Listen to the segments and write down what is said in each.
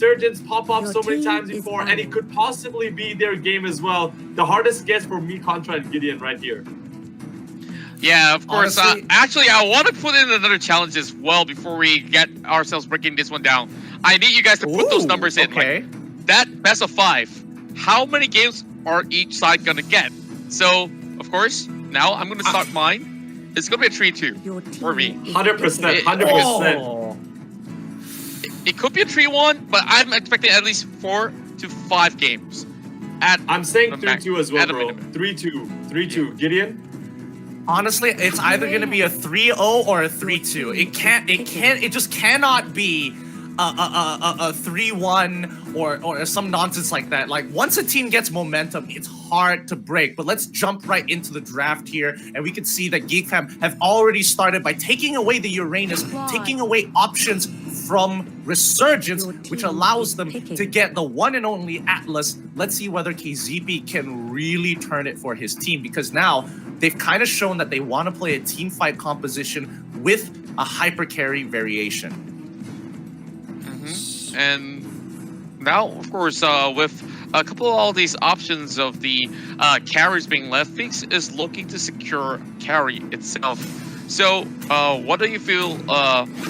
Resurgence pop up so many times before, and it could possibly be their game as well. The hardest guess for me, Contra and Gideon right here. Yeah, of course. Honestly, actually, I want to put in another challenge as well before we get ourselves breaking this one down. I need you guys to put those numbers in. Okay. Like, that best of 5. How many games are each side gonna get? So, of course, now I'm gonna start mine. It's gonna be a 3-2 for me. 100%. 100%. Oh. It could be a 3-1, but I'm expecting at least 4 to 5 games. I'm saying the max, 3-2 as well, at a bro. minimum. 3-2. 3-2. Gideon? Honestly, it's either gonna be a 3-0 or a 3-2. It just cannot be a 3-1 or some nonsense like that. Like, once a team gets momentum, it's hard to break. But let's jump right into the draft here, and we can see that Geek Fam have already started by taking away the Uranus, taking away options from Resurgence, which allows them to get the one and only Atlas. Let's see whether KZP can really turn it for his team, because now they've kind of shown that they want to play a team fight composition with a hyper carry variation. And now, of course, with a couple of all these options of the carries being left, Fix is looking to secure carry itself. So, what do you feel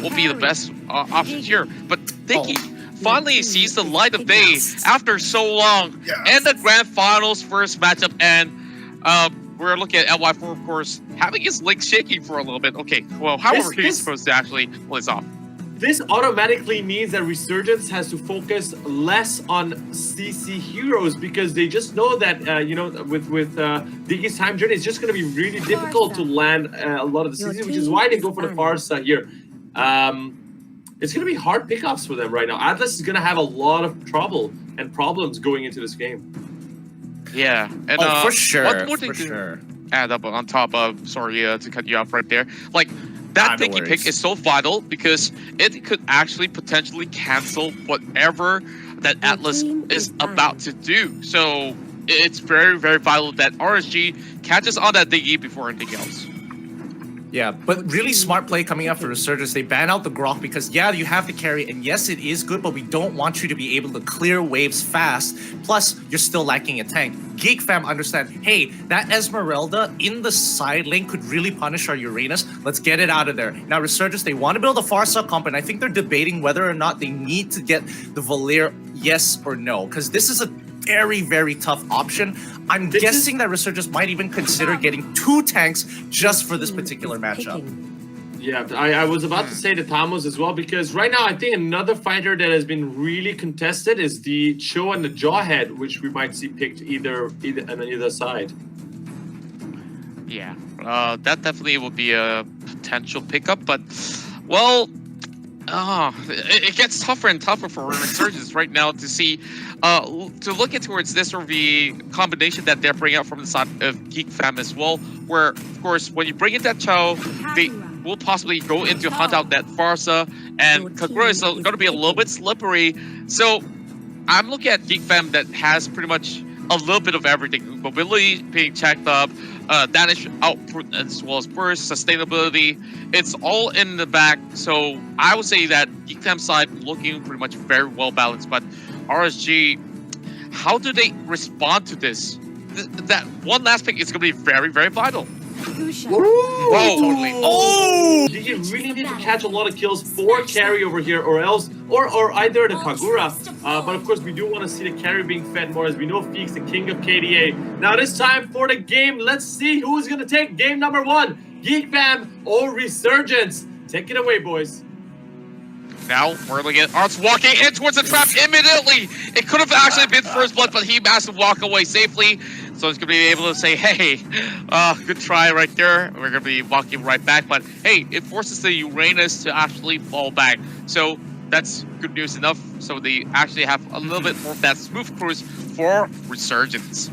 will be the best options here? But Dicky finally sees the light of day after so long, and the Grand Finals first matchup, and we're looking at LY4, of course, having his legs shaking for a little bit. Okay, well, however he's supposed to actually pull this off. This automatically means that Resurgence has to focus less on CC heroes, because they just know that with Diggy's time journey, it's just going to be really difficult to land a lot of the CC, which is why they go for the Farsa here. It's going to be hard pickups for them right now. Atlas is going to have a lot of trouble and problems going into this game. Yeah, and for sure, one more thing to add up on top of, sorry to cut you off right there, like, that Dicky pick is so vital because it could actually potentially cancel whatever that Atlas is about to do. So it's very, very vital that RSG catches on that Dicky before anything else. Yeah, but really smart play coming up for Resurgence. They ban out the Grok because, yeah, you have to carry, and yes, it is good, but we don't want you to be able to clear waves fast. Plus, you're still lacking a tank. Geek Fam understand, hey, that Esmeralda in the side lane could really punish our Uranus. Let's get it out of there. Now, Resurgence, they want to build a Farsa comp, and I think they're debating whether or not they need to get the Valier, yes or no, because this is a very, very tough option. I'm guessing that Resurgence might even consider getting 2 tanks just for this particular matchup. Yeah, I was about to say the Tamos as well, because right now I think another fighter that has been really contested is the Cho and the Jawhead, which we might see picked either on either side. Yeah, that definitely would be a potential pickup, but, well, it gets tougher and tougher for Resurgence right now to see, to look at towards this or the combination that they're bringing out from the side of Geek Fam as well, where, of course, when you bring in that Cho, they will possibly go into hunt out that Farsa, and Kagura is going to be a little bit slippery. So I'm looking at Geek Fam that has pretty much a little bit of everything. Mobility being checked up, damage output as well as burst, sustainability. It's all in the back. So I would say that Geek Fam side looking pretty much very well balanced. But RSG, how do they respond to this? That one last pick is going to be very, very vital. Whoa, totally. Oh! You really need to catch a lot of kills for carry over here, or else, or either the Kagura. But of course, we do want to see the carry being fed more, as we know Feeks, the king of KDA. Now it's time for the game. Let's see who's going to take game number 1. Geek Fam or Resurgence. Take it away, boys. Now we're looking at Arts walking in towards the trap immediately. It could have actually been first blood, but he managed to walk away safely. So he's going to be able to say, hey, good try right there. We're going to be walking right back. But hey, it forces the Uranus to actually fall back. So that's good news enough. So they actually have a little bit more of that smooth cruise for Resurgence.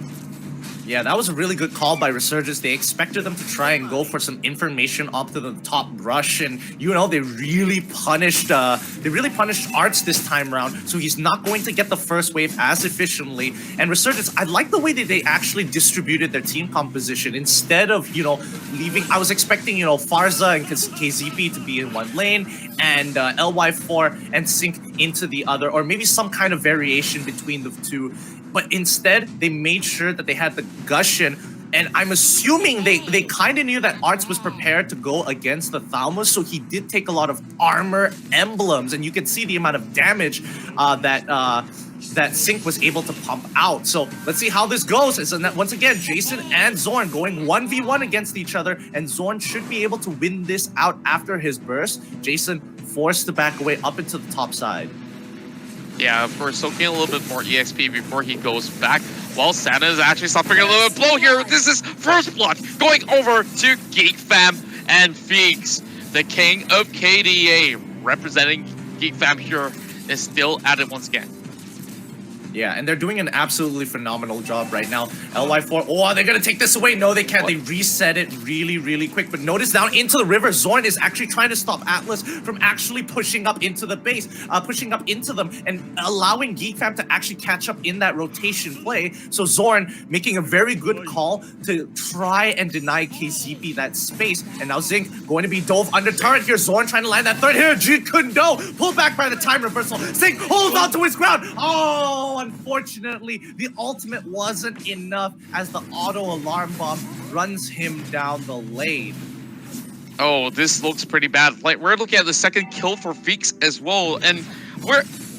Yeah, that was a really good call by Resurgence. They expected them to try and go for some information up to the top rush, and they really punished Arts this time around, so he's not going to get the first wave as efficiently. And Resurgence, I like the way that they actually distributed their team composition instead of leaving. I was expecting Farza and KZP to be in one lane, and LY4 and Sync into the other, or maybe some kind of variation between the two. But instead, they made sure that they had the Gushing. And I'm assuming they kind of knew that Arts was prepared to go against the Thalmos, so he did take a lot of armor emblems, and you can see the amount of damage that Sync was able to pump out. So let's see how this goes. So once again, Jason and Zorn going 1v1 against each other, and Zorn should be able to win this out after his burst. Jason forced to back away up into the top side. Yeah, of course, soaking a little bit more EXP before he goes back. While Santa is actually suffering a little bit blow here. This is first blood going over to Geek Fam and Feeks. The king of KDA representing Geek Fam here is still at it once again. Yeah, and they're doing an absolutely phenomenal job right now. LY4, oh, they're gonna take this away. No, they can't. They reset it really, really quick. But notice down into the river, Zorn is actually trying to stop Atlas from actually pushing up into the base, pushing up into them and allowing Geek Fam to actually catch up in that rotation play. So Zorn making a very good call to try and deny KCP that space. And now Zink going to be dove under turret here. Zorn trying to land that third hit. G couldn't go. Pulled back by the time reversal. Zink holds on to his ground. Oh, unfortunately, the ultimate wasn't enough as the auto alarm bomb runs him down the lane. Oh, this looks pretty bad. Like, we're looking at the second kill for Feeks as well, and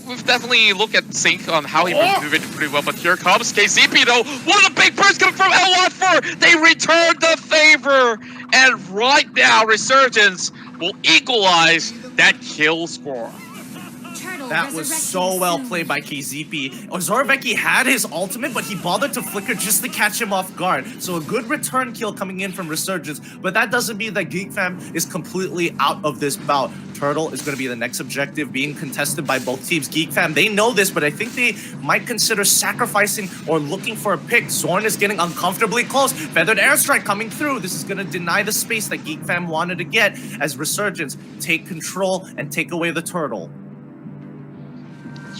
we've definitely looked at Sync on how he moved pretty well, but here comes KCP though. What a big burst coming from LY4! They returned the favor, and right now Resurgence will equalize that kill score. That was so well played by KZP. Zoroveki had his ultimate, but he bothered to flicker just to catch him off guard. So a good return kill coming in from Resurgence, but that doesn't mean that Geek Fam is completely out of this bout. Turtle is going to be the next objective being contested by both teams. Geek Fam, they know this, but I think they might consider sacrificing or looking for a pick. Zorn is getting uncomfortably close. Feathered airstrike coming through. This is going to deny the space that Geek Fam wanted to get as Resurgence take control and take away the turtle.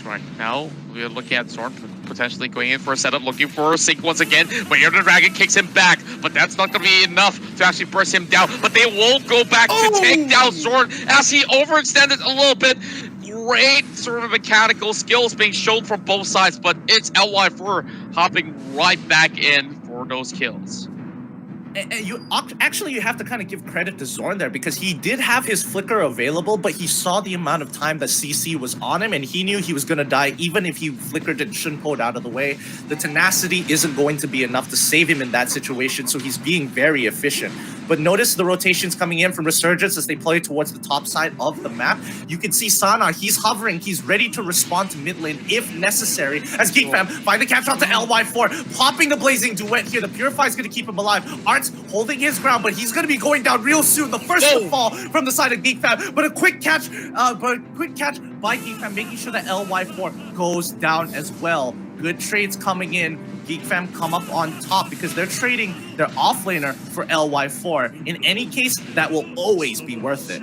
Right now, we're looking at Zorn potentially going in for a setup, looking for a Sync once again, but here the Dragon kicks him back, but that's not going to be enough to actually burst him down, but they will go back to take down Zorn as he overextended a little bit. Great sort of mechanical skills being shown from both sides, but it's LY4 hopping right back in for those kills. And you have to kind of give credit to Zorn there because he did have his flicker available, but he saw the amount of time that CC was on him and he knew he was going to die even if he flickered and shunpoed out of the way. The tenacity isn't going to be enough to save him in that situation, so he's being very efficient. But notice the rotations coming in from Resurgence as they play towards the top side of the map. You can see Sana, he's hovering, he's ready to respond to mid lane if necessary. As Geek Fam find the capture out to LY4, popping the Blazing Duet here. The Purify is going to keep him alive. Art's holding his ground, but he's going to be going down real soon. The first to fall from the side of Geek Fam, but a quick catch by Geek Fam, making sure that LY4 goes down as well. Good trades coming in. Geek Fam come up on top because they're trading their offlaner for LY4. In any case, that will always be worth it.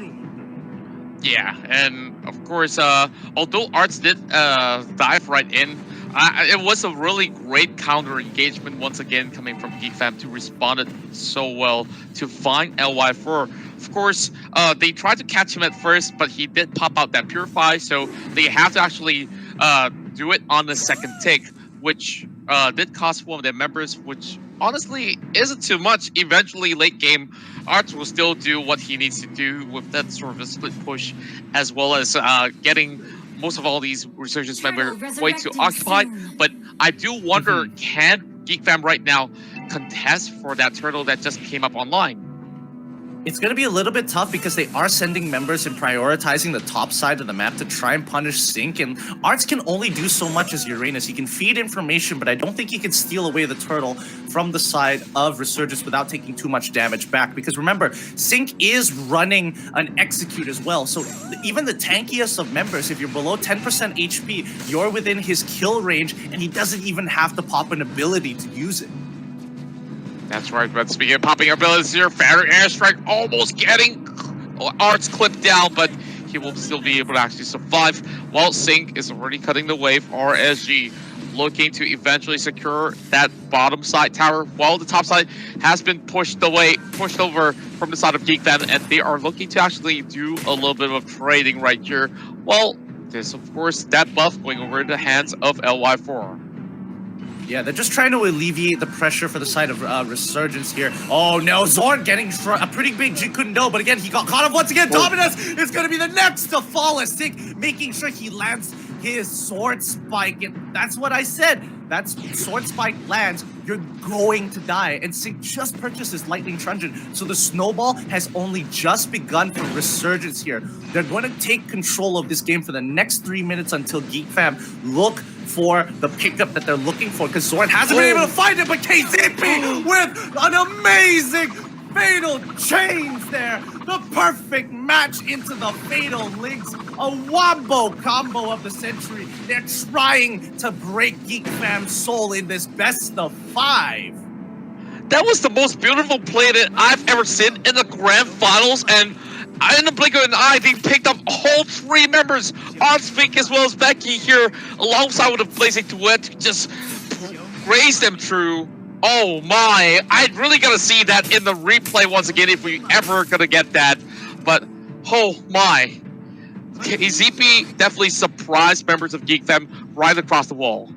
Yeah, and of course, although Arts did dive right in, it was a really great counter engagement once again coming from Geek Fam to respond so well to find LY4. Of course, they tried to catch him at first, but he did pop out that Purify, so they have to actually do it on the second take, which did cost one of their members, which honestly isn't too much. Eventually, late game, Arts will still do what he needs to do with that sort of a split push, as well as getting most of all these Resurgence members way too occupied. But I do wonder, can Geek Fam right now contest for that turtle that just came up online? It's going to be a little bit tough because they are sending members and prioritizing the top side of the map to try and punish Sync, and Arts can only do so much as Uranus. He can feed information, but I don't think he can steal away the turtle from the side of Resurgence without taking too much damage back, because remember, Sync is running an Execute as well, so even the tankiest of members, if you're below 10% HP, you're within his kill range, and he doesn't even have to pop an ability to use it. That's right, but speaking of popping abilities here, Feathered Airstrike almost getting Arts clipped down, but he will still be able to actually survive, while Sync is already cutting the way for RSG, looking to eventually secure that bottom side tower, while the top side has been pushed over from the side of Geek Fam, and they are looking to actually do a little bit of trading right here. Well, this, of course, that buff going over in the hands of LY4. Yeah, they're just trying to alleviate the pressure for the side of Resurgence here. Oh no, Zorn getting a pretty big G couldn't know, but again, he got caught up once again. Dominus is going to be the next to fall as Sig, making sure he lands his sword spike. And that's what I said. That's sword spike lands, you're going to die. And Sig just purchased this lightning truncheon, so the snowball has only just begun for Resurgence here. They're going to take control of this game for the next 3 minutes until Geek Fam look for the pickup that they're looking for, because Zorn hasn't been able to find it, but KZP with an amazing fatal chains there. The perfect match into the fatal links. A wombo combo of the century. They're trying to break Geek Fam's soul in this best of 5. That was the most beautiful play that I've ever seen in the grand finals, and in the blink of an eye, they picked up all 3 members on Spink as well as Becky here, alongside with a blazing duet to just raise them through. Oh my, I really gotta see that in the replay once again if we ever gonna get that. But oh my, KZP definitely surprised members of Geek Fam right across the wall.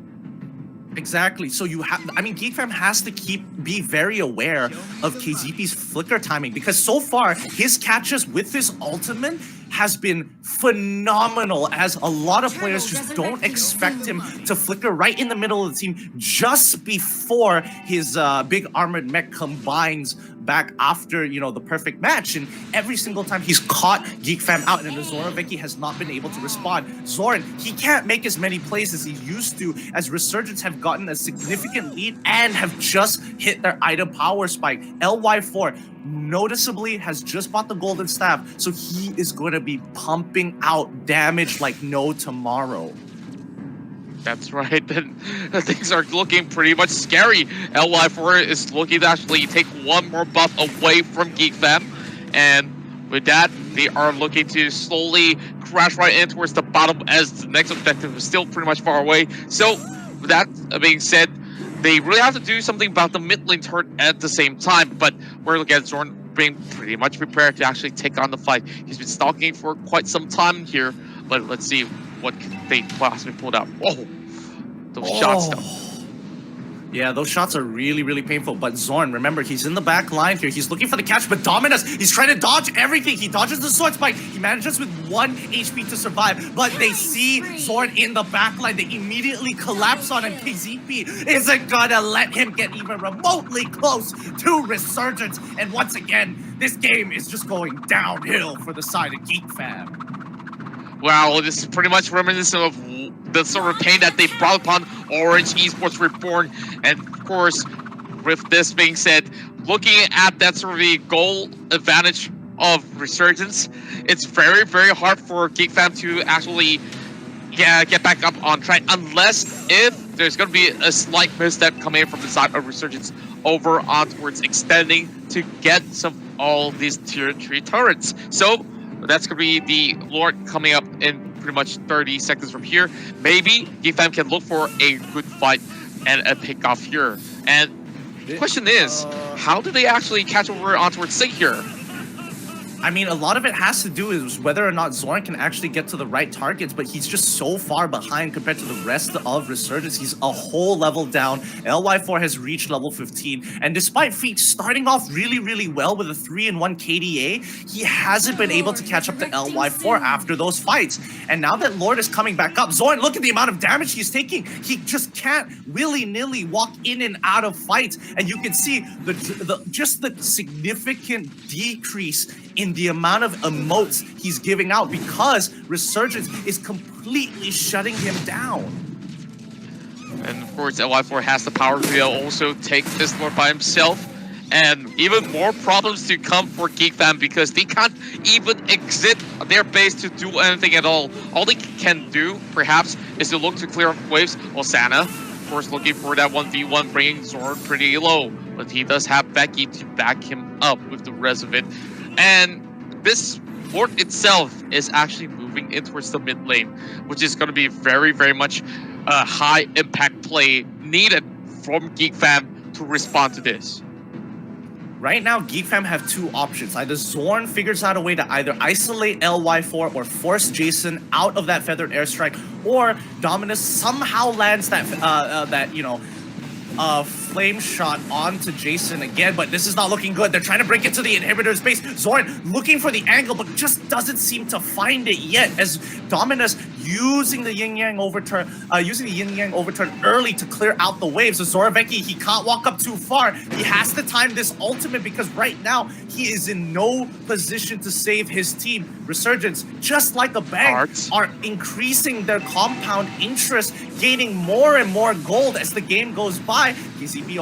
Exactly. So you have, I mean, Geek Fam has to be very aware of KZP's flicker timing, because so far his catches with this ultimate has been phenomenal, as a lot of players just don't expect him to flicker right in the middle of the team just before his big armored mech combines back after, you know, the perfect match. And every single time he's caught Geek Fam out, and Zoroveki has not been able to respond. Zorn, he can't make as many plays as he used to, as Resurgence have gotten a significant lead and have just hit their item power spike. LY4 noticeably has just bought the golden staff, so he is going to be pumping out damage like no tomorrow. That's right. Things are looking pretty much scary. LY4 is looking to actually take one more buff away from Geek Fam, and with that, they are looking to slowly crash right in towards the bottom, as the next objective is still pretty much far away. So, with that being said, they really have to do something about the mid lane turret at the same time, but we're looking at Zorn being pretty much prepared to actually take on the fight. He's been stalking for quite some time here, but let's see what they possibly pulled out. Whoa, those shots though. Yeah, those shots are really, really painful. But Zorn, remember, he's in the back line here. He's looking for the catch, but Dominus, he's trying to dodge everything. He dodges the sword spike. He manages with 1 HP to survive, but they see Zorn in the back line. They immediately collapse on him. KZP isn't gonna let him get even remotely close to Resurgence. And once again, this game is just going downhill for the side of Geek Fam. Wow, this is pretty much reminiscent of the sort of pain that they brought upon Orange Esports Reborn. And of course, with this being said, looking at that sort of the goal advantage of Resurgence, it's very, very hard for Geek Fam to actually get back up on track, unless if there's going to be a slight misstep coming in from the side of Resurgence over on towards extending to get some all these tier 3 turrets. So that's going to be the Lord coming up in pretty much 30 seconds from here. Maybe Geek Fam can look for a good fight and a pick off here. And the question is, how do they actually catch over onto Sig here? I mean, a lot of it has to do with whether or not Zorn can actually get to the right targets, but he's just so far behind compared to the rest of Resurgence. He's a whole level down. LY4 has reached level 15, and despite Feet starting off really, really well with a 3-in-1 KDA, he hasn't been able to catch up to LY4 after those fights. And now that Lord is coming back up, Zorn, look at the amount of damage he's taking. He just can't willy-nilly walk in and out of fights, and you can see just the significant decrease in the amount of emotes he's giving out, because Resurgence is completely shutting him down. And of course, LY4 has the power to also take this Lord by himself. And even more problems to come for Geek Fam, because they can't even exit their base to do anything at all. All they can do, perhaps, is to look to clear up waves. Well, Sana, of course, looking for that 1v1, bringing Zorn pretty low. But he does have Becky to back him up with the rest of it. And this Lord itself is actually moving in towards the mid lane, which is going to be very, very much a high impact play needed from Geek Fam to respond to this. right now, Geek Fam have two options. Either Zorn figures out a way to either isolate LY4 or force Jason out of that feathered airstrike, or Dominus somehow lands that flame shot onto Jason again, but this is not looking good. They're trying to break into the inhibitor's base. Zorn looking for the angle, but just doesn't seem to find it yet, as Dominus using the yin-yang overturn early to clear out the waves. So Zoraveki, he can't walk up too far. He has to time this ultimate because right now he is in no position to save his team. Resurgence, just like a bank, are increasing their compound interest, gaining more and more gold as the game goes by. KZB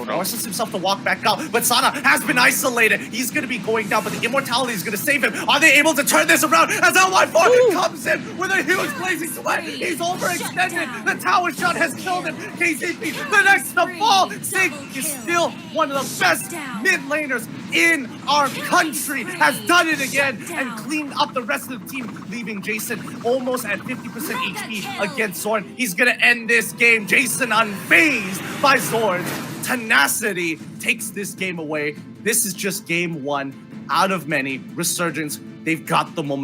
forces himself to walk back out, but Sana has been isolated. He's going to be going down, but the immortality is going to save him. Are they able to turn this around as LY4 comes in with a huge blazing sweat? He's overextended. The tower shot has killed him. KZB, the next to fall. Sig is still one of the best mid laners in our country, has done it again and cleaned up the rest of the team, leaving Jason almost at 50% HP against Zorn. He's gonna end this game. Jason unfazed by Zorn's tenacity takes this game away. This is just game one out of many. Resurgence, they've got the momentum.